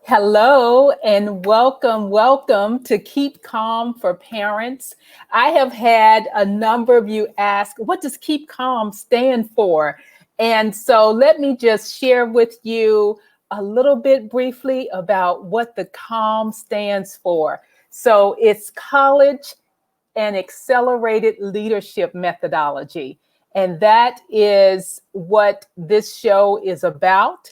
Hello and welcome to Keep Calm for Parents. I have had a number of you ask, what does Keep Calm stand for? And so let me just share with you a little bit briefly about what the CALM stands for. So it's College and Accelerated Leadership Methodology. And that is what this show is about.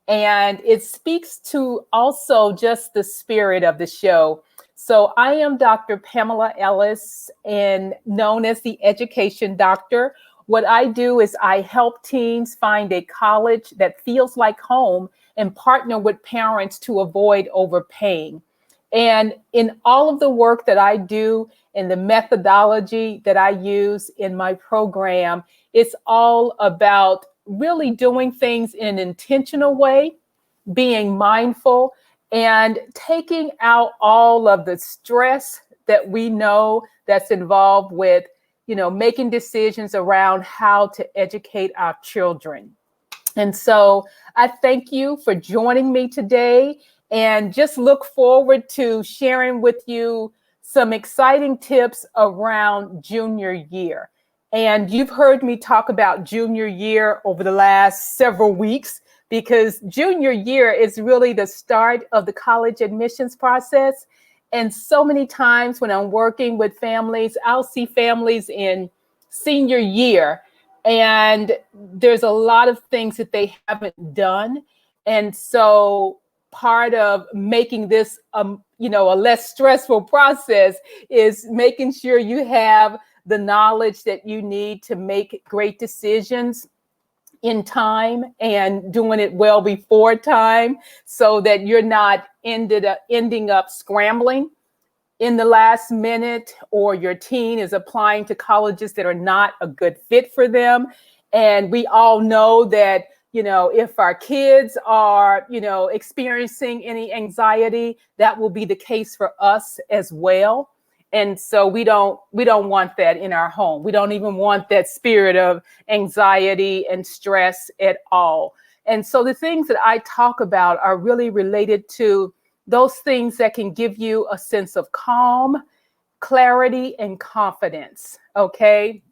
And it speaks to also just the spirit of the show. So I am Dr. Pamela Ellis, and known as the Education Doctor. What I do is I help teens find a college that feels like home and partner with parents to avoid overpaying. And in all of the work that I do and the methodology that I use in my program, it's all about really doing things in an intentional way, being mindful, and taking out all of the stress that we know that's involved with, making decisions around how to educate our children. And so I thank you for joining me today and just look forward to sharing with you some exciting tips around junior year. And you've heard me talk about junior year over the last several weeks because junior year is really the start of the college admissions process. And so many times when I'm working with families, I'll see families in senior year and there's a lot of things that they haven't done. And so part of making this a less stressful process is making sure you have the knowledge that you need to make great decisions in time and doing it well before time so that you're not ending up scrambling in the last minute, or your teen is applying to colleges that are not a good fit for them. And we all know that, if our kids are, experiencing any anxiety, that will be the case for us as well. And so we don't want that in our home. We don't even want that spirit of anxiety and stress at all. And so the things that I talk about are really related to those things that can give you a sense of calm, clarity, and confidence. Okay.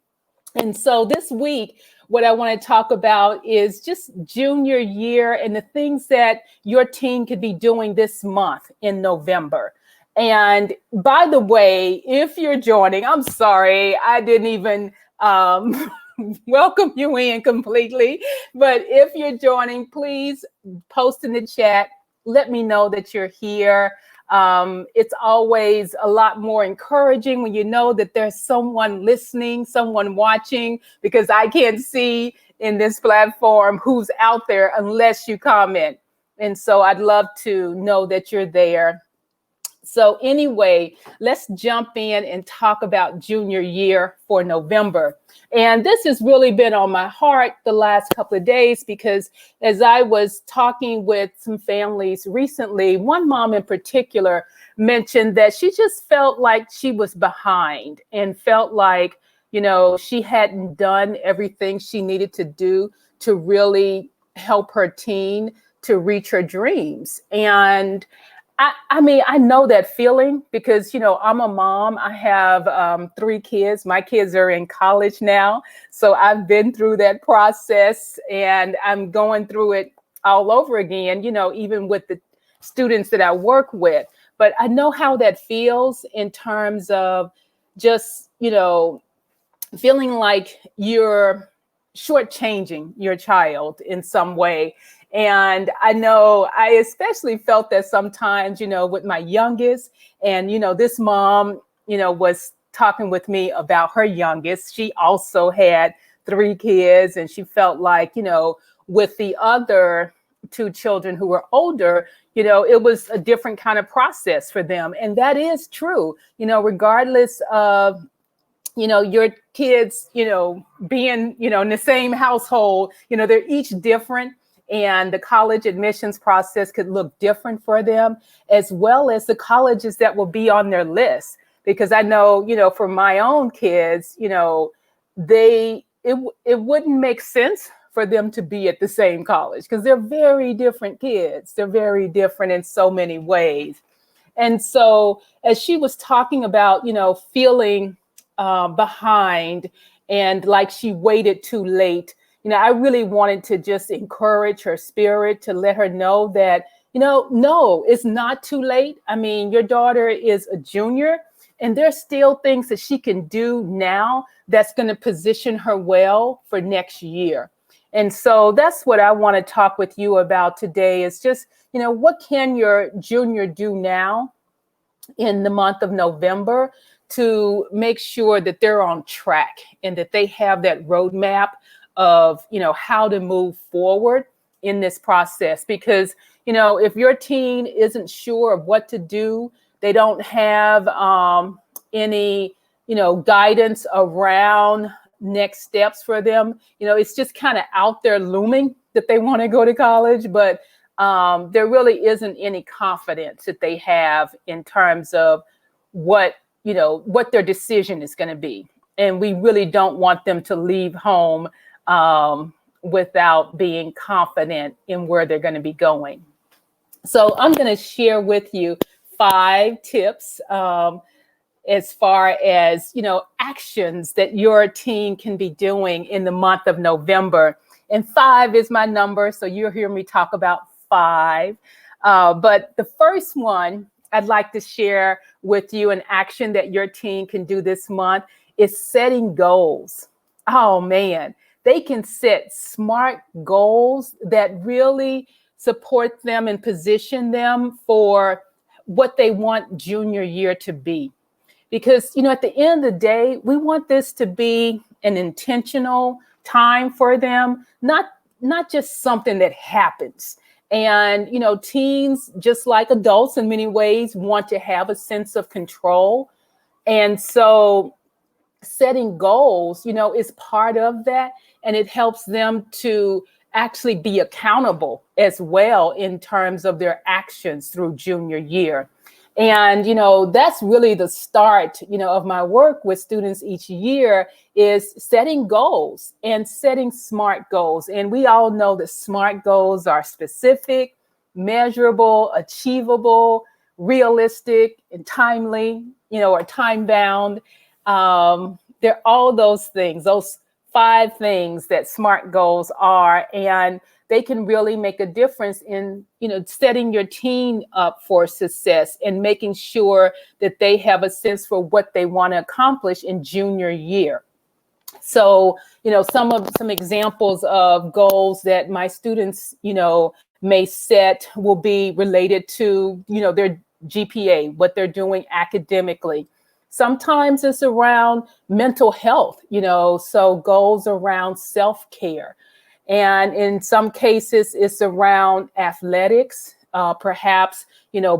And so this week, what I want to talk about is just junior year and the things that your teen could be doing this month in November. And by the way, if you're joining, I'm sorry, I didn't even welcome you in completely. But if you're joining, please post in the chat. Let me know that you're here. It's always a lot more encouraging when you know that there's someone listening, someone watching, because I can't see in this platform who's out there unless you comment. And so I'd love to know that you're there. So anyway, let's jump in and talk about junior year for November. And this has really been on my heart the last couple of days because as I was talking with some families recently, one mom in particular mentioned that she just felt like she was behind and felt like, she hadn't done everything she needed to do to really help her teen to reach her dreams. And I mean, I know that feeling because, I'm a mom. I have 3 kids. My kids are in college now. So I've been through that process and I'm going through it all over again, even with the students that I work with. But I know how that feels in terms of just, feeling like you're shortchanging your child in some way. And I know I especially felt that sometimes, with my youngest. And, this mom, was talking with me about her youngest. She also had 3 kids and she felt like, with the other 2 children who were older, it was a different kind of process for them. And that is true, regardless of your kids, being, in the same household, they're each different. And the college admissions process could look different for them, as well as the colleges that will be on their list. Because I know, for my own kids, it wouldn't make sense for them to be at the same college because they're very different kids. They're very different in so many ways. And so as she was talking about, feeling behind and like she waited too late, I really wanted to just encourage her spirit to let her know that, no, it's not too late. I mean, your daughter is a junior and there's still things that she can do now that's going to position her well for next year. And so that's what I want to talk with you about today is just, what can your junior do now in the month of November to make sure that they're on track and that they have that roadmap of, how to move forward in this process? Because, if your teen isn't sure of what to do, they don't have any, guidance around next steps for them. It's just kind of out there looming that they want to go to college, but there really isn't any confidence that they have in terms of what their decision is going to be. And we really don't want them to leave home without being confident in where they're going to be going. So I'm going to share with you 5 tips as far as, actions that your teen can be doing in the month of November. And 5 is my number, so you'll hear me talk about 5. But the first one I'd like to share with you, an action that your teen can do this month, is setting goals. Oh man, they can set SMART goals that really support them and position them for what they want junior year to be. Because, at the end of the day, we want this to be an intentional time for them, not just something that happens. And, teens, just like adults in many ways, want to have a sense of control. And so setting goals, is part of that. And it helps them to actually be accountable as well in terms of their actions through junior year. And, that's really the start, of my work with students each year is setting goals and setting SMART goals. And we all know that SMART goals are specific, measurable, achievable, realistic, and timely, or time bound. They're all those things, those 5 things that SMART goals are. And they can really make a difference in, setting your teen up for success and making sure that they have a sense for what they want to accomplish in junior year. So, some examples of goals that my students, may set will be related to, their GPA, what they're doing academically. Sometimes it's around mental health, so goals around self-care. And in some cases, it's around athletics, perhaps,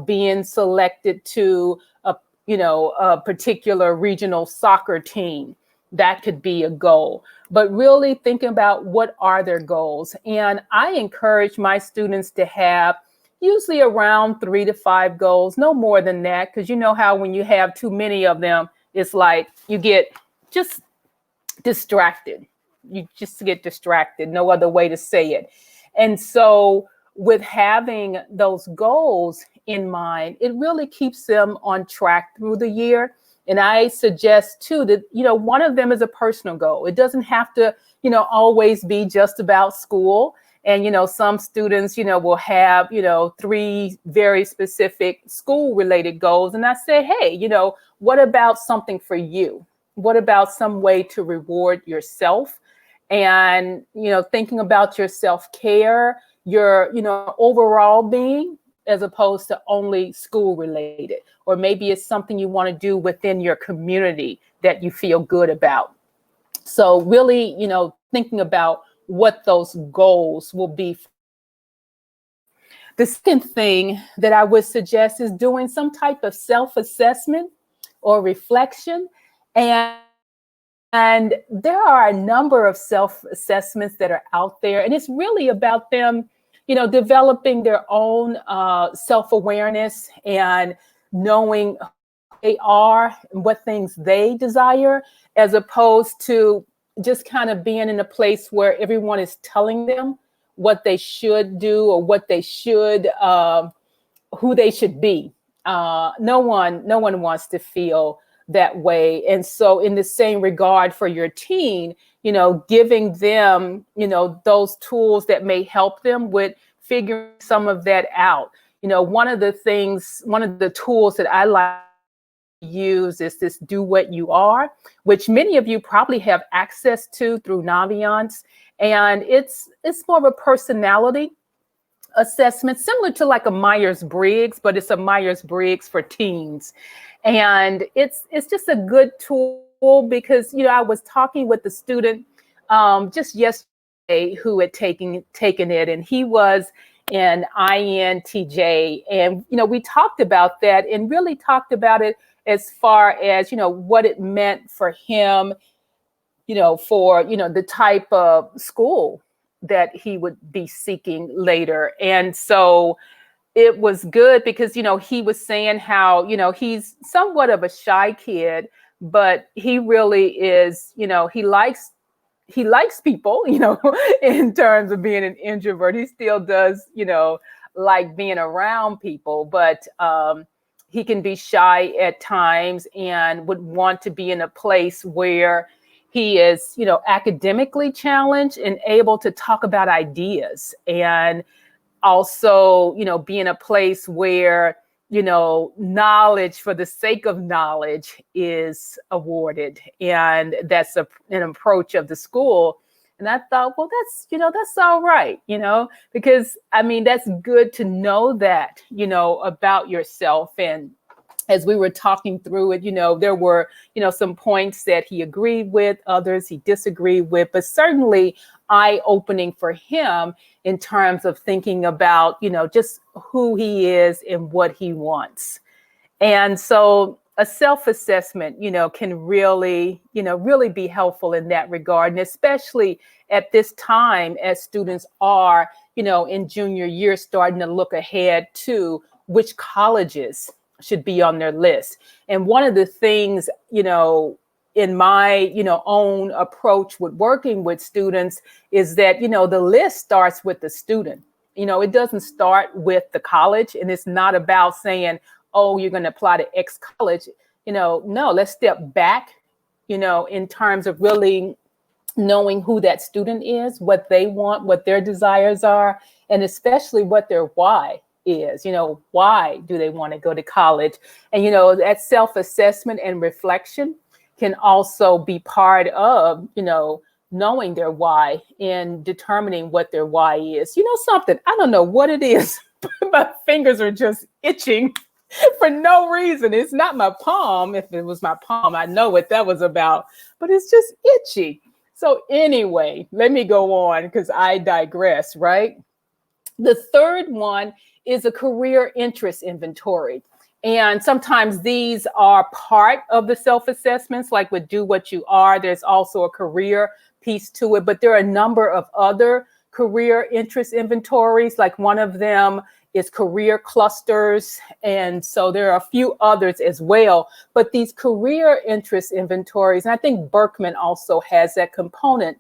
being selected to a particular regional soccer team. That could be a goal. But really thinking about what are their goals. And I encourage my students to have usually around 3 to 5 goals, no more than that, because you know how when you have too many of them, it's like you get just distracted. You just get distracted, no other way to say it. And so with having those goals in mind, it really keeps them on track through the year. And I suggest too that, one of them is a personal goal. It doesn't have to, always be just about school. And, some students, will have, 3 very specific school related goals. And I say, hey, what about something for you? What about some way to reward yourself? And, thinking about your self-care, your, overall being, as opposed to only school related. Or maybe it's something you want to do within your community that you feel good about. So really, thinking about what those goals will be. The second thing that I would suggest is doing some type of self-assessment or reflection. And there are a number of self-assessments that are out there, and it's really about them, developing their own self-awareness and knowing who they are and what things they desire, as opposed to just kind of being in a place where everyone is telling them what they should do or what they should, who they should be. No one wants to feel that way. And so in the same regard for your teen, giving them, those tools that may help them with figuring some of that out. One of the tools that I like to use is this Do What You Are, which many of you probably have access to through Naviance. And it's more of a personality assessment, similar to like a Myers-Briggs, but it's a Myers-Briggs for teens. And it's just a good tool because, I was talking with the student just yesterday who had taken it, and he was in INTJ. And, we talked about that and really talked about it as far as, what it meant for him, for, the type of school that he would be seeking later. And so it was good because, he was saying how, he's somewhat of a shy kid, but he really is, he likes people, in terms of being an introvert. He still does, like being around people, but he can be shy at times and would want to be in a place where he is, academically challenged and able to talk about ideas, and also, be in a place where, knowledge for the sake of knowledge is awarded. And that's an approach of the school. And I thought, well, that's all right, because that's good to know that, about yourself. And as we were talking through it, there were, some points that he agreed with, others he disagreed with, but certainly eye-opening for him in terms of thinking about, just who he is and what he wants. And so a self-assessment, can really be helpful in that regard. And especially at this time, as students are, in junior year, starting to look ahead to which colleges should be on their list. And one of the things, in my, own approach with working with students is that, the list starts with the student. It doesn't start with the college, and it's not about saying, oh, you're going to apply to X college. No, let's step back, in terms of really knowing who that student is, what they want, what their desires are, and especially what their why is. Why do they want to go to college? And, that self-assessment and reflection can also be part of, knowing their why and determining what their why is. Something, I don't know what it is, but my fingers are just itching for no reason. It's not my palm. If it was my palm, I know what that was about, but it's just itchy. So anyway, let me go on because I digress, right? The third one is a career interest inventory. And sometimes these are part of the self-assessments, like with Do What You Are. There's also a career piece to it, but there are a number of other career interest inventories. Like one of them is career clusters. And so there are a few others as well. But these career interest inventories, and I think Berkman also has that component,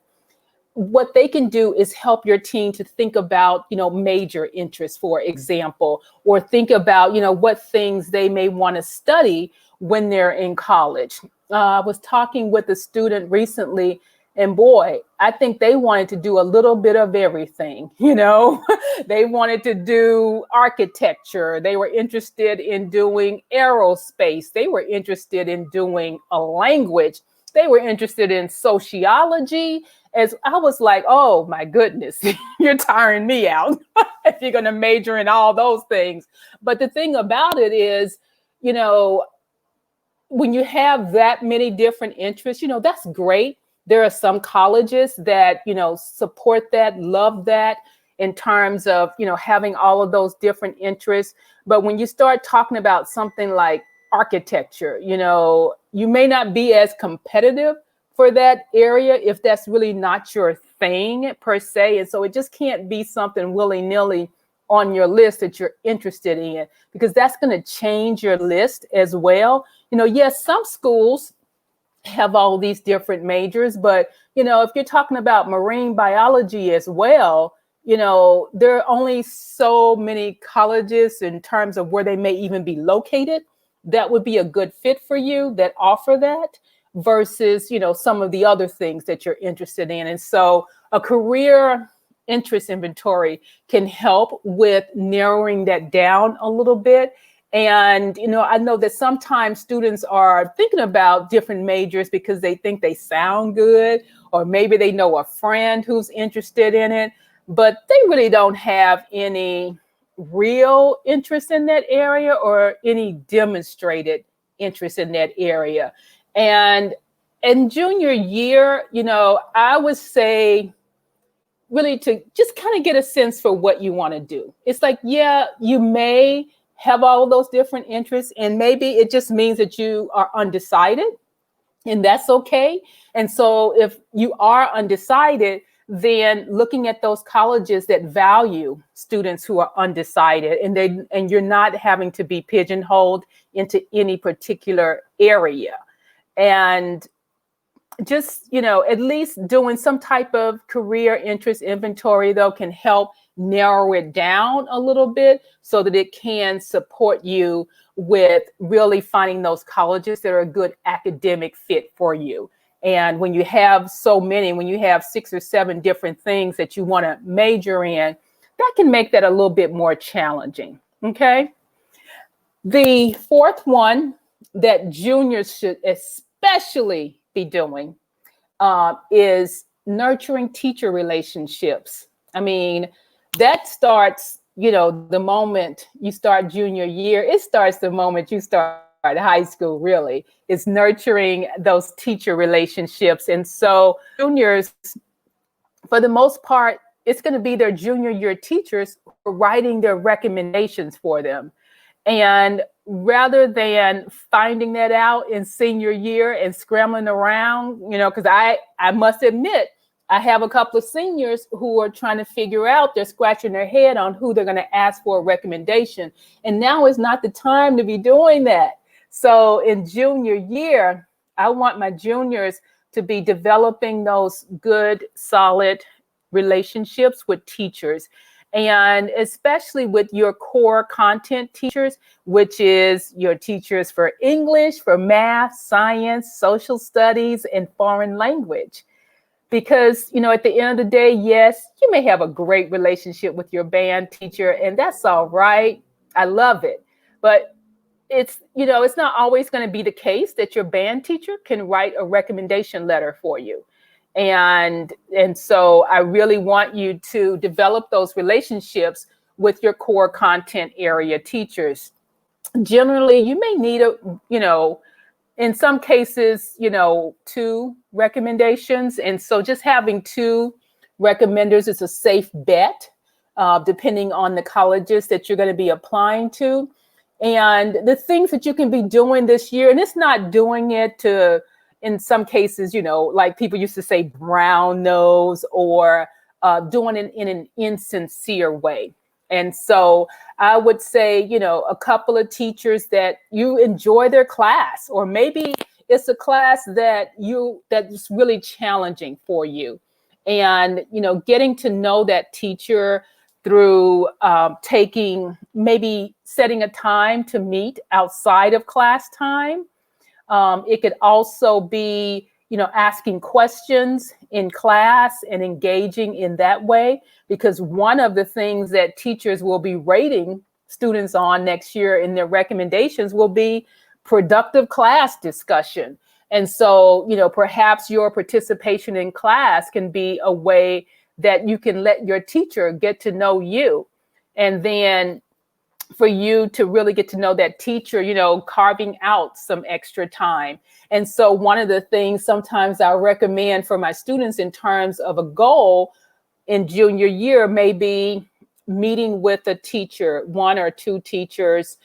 what they can do is help your teen to think about, major interests, for example, or think about, what things they may want to study when they're in college. I was talking with a student recently, and boy, I think they wanted to do a little bit of everything. They wanted to do architecture. They were interested in doing aerospace. They were interested in doing a language. They were interested in sociology. As I was like, oh my goodness, you're tiring me out if you're going to major in all those things. But the thing about it is, when you have that many different interests, that's great. There are some colleges that, support that, love that in terms of, having all of those different interests. But when you start talking about something like architecture, you may not be as competitive for that area if that's really not your thing per se. And so it just can't be something willy-nilly on your list that you're interested in, because that's going to change your list as well. Yes, some schools have all these different majors. But, if you're talking about marine biology as well, there are only so many colleges in terms of where they may even be located that would be a good fit for you that offer that versus, some of the other things that you're interested in. And so a career interest inventory can help with narrowing that down a little bit. And, I know that sometimes students are thinking about different majors because they think they sound good, or maybe they know a friend who's interested in it, but they really don't have any real interest in that area or any demonstrated interest in that area. And in junior year, I would say really to just kind of get a sense for what you want to do. It's like, yeah, you may have all of those different interests, and maybe it just means that you are undecided, and that's okay. And so if you are undecided, then looking at those colleges that value students who are undecided, and you're not having to be pigeonholed into any particular area. And just, at least doing some type of career interest inventory, though, can help narrow it down a little bit so that it can support you with really finding those colleges that are a good academic fit for you. And when you have so many, when you have 6 or 7 different things that you want to major in, that can make that a little bit more challenging. Okay. The fourth one that juniors should especially be doing is nurturing teacher relationships. I mean, that starts, the moment you start junior year. It starts the moment you start high school, really. It's nurturing those teacher relationships. And so juniors, for the most part, it's going to be their junior year teachers who are writing their recommendations for them. And rather than finding that out in senior year and scrambling around, because I must admit, I have a couple of seniors who are trying to figure out, they're scratching their head on who they're going to ask for a recommendation. And now is not the time to be doing that. So in junior year, I want my juniors to be developing those good, solid relationships with teachers. And especially with your core content teachers, which is your teachers for English, for math, science, social studies, and foreign language. Because, at the end of the day, yes, you may have a great relationship with your band teacher, and that's all right. I love it. But it's not always going to be the case that your band teacher can write a recommendation letter for you. And so I really want you to develop those relationships with your core content area teachers. Generally, you may need in some cases, 2 recommendations. And so just having 2 recommenders is a safe bet, depending on the colleges that you're going to be applying to. And the things that you can be doing this year, and it's not doing it to, in some cases, like people used to say brown nose, or doing it in an insincere way. And so I would say, a couple of teachers that you enjoy their class, or maybe it's a class that's really challenging for you. And, getting to know that teacher through setting a time to meet outside of class time. It could also be, asking questions in class and engaging in that way, because one of the things that teachers will be rating students on next year in their recommendations will be productive class discussion. And so, perhaps your participation in class can be a way that you can let your teacher get to know you. And then for you to really get to know that teacher, carving out some extra time. And so one of the things sometimes I recommend for my students in terms of a goal in junior year may be meeting with a teacher, 1 or 2 teachers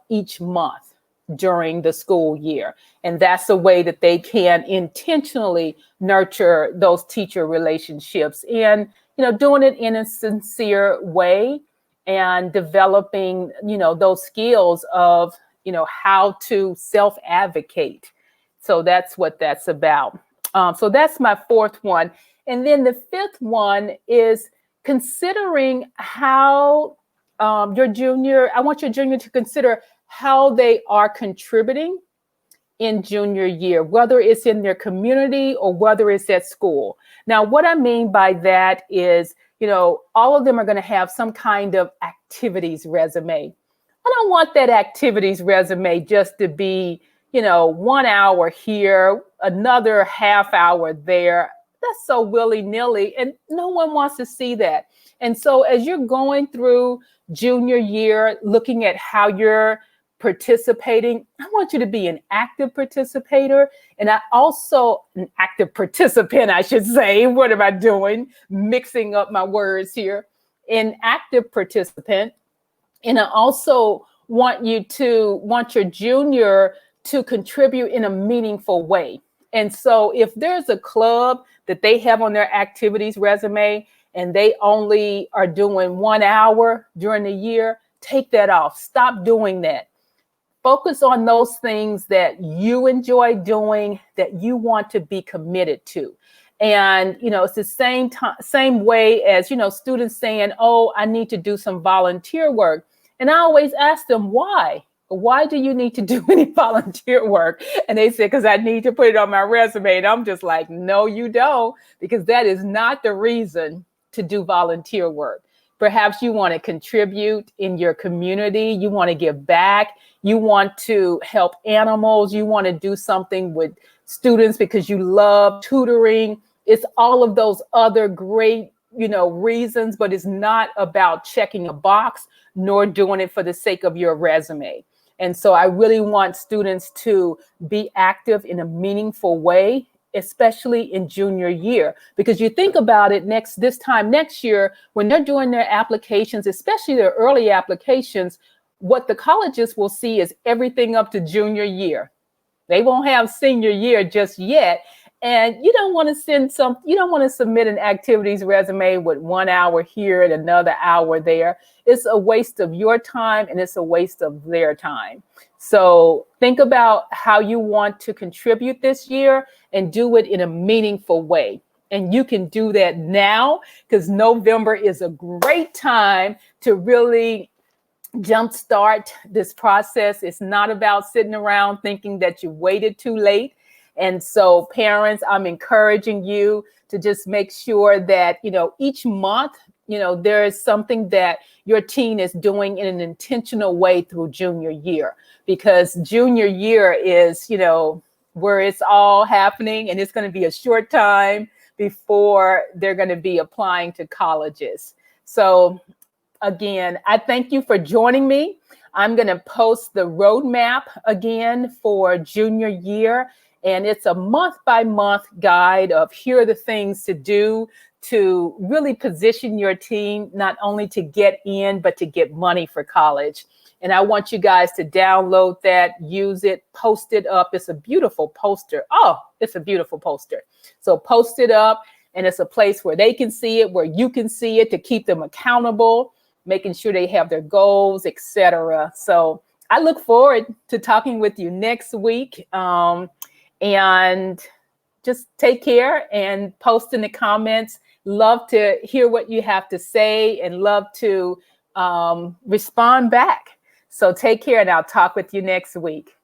each month during the school year. And that's a way that they can intentionally nurture those teacher relationships, and, doing it in a sincere way, and developing, those skills of, how to self-advocate So that's what that's about. So that's my fourth one. And then the fifth one is considering how your junior, I want your junior to consider how they are contributing in junior year, whether it's in their community or whether it's at school. Now, what I mean by that is, all of them are going to have some kind of activities resume. I don't want that activities resume just to be, 1 hour here, another half hour there. That's so willy-nilly, and no one wants to see that. And so as you're going through junior year, looking at how you're participating, I want you to be an active participator, and an active participant, I should say. What am I doing? Mixing up my words here. An active participant. And I also want your junior to contribute in a meaningful way. And so if there's a club that they have on their activities resume and they only are doing 1 hour during the year, take that off. Stop doing that. Focus on those things that you enjoy doing, that you want to be committed to. And, it's the same way as, students saying, oh, I need to do some volunteer work. And I always ask them, why? Why do you need to do any volunteer work? And they say, because I need to put it on my resume. And I'm just like, no, you don't, because that is not the reason to do volunteer work. Perhaps you want to contribute in your community. You want to give back. You want to help animals. You want to do something with students because you love tutoring. It's all of those other great, reasons, but it's not about checking a box nor doing it for the sake of your resume. And so I really want students to be active in a meaningful way, especially in junior year, because you think about it this time next year, when they're doing their applications, especially their early applications, what the colleges will see is everything up to junior year. They won't have senior year just yet. And you don't want to submit an activities resume with 1 hour here and another hour there. It's a waste of your time and it's a waste of their time. So think about how you want to contribute this year and do it in a meaningful way. And you can do that now, because November is a great time to really jumpstart this process. It's not about sitting around thinking that you waited too late. And so parents, I'm encouraging you to just make sure that, each month, there is something that your teen is doing in an intentional way through junior year, because junior year is, where it's all happening, and it's going to be a short time before they're going to be applying to colleges. So again, I thank you for joining me. I'm going to post the roadmap again for junior year. And it's a month-by-month guide of here are the things to do to really position your teen, not only to get in, but to get money for college. And I want you guys to download that, use it, post it up. It's a beautiful poster. Oh, it's a beautiful poster. So post it up, and it's a place where they can see it, where you can see it, to keep them accountable, making sure they have their goals, etc. So I look forward to talking with you next week. And just take care and post in the comments. Love to hear what you have to say and love to respond back. So take care, and I'll talk with you next week.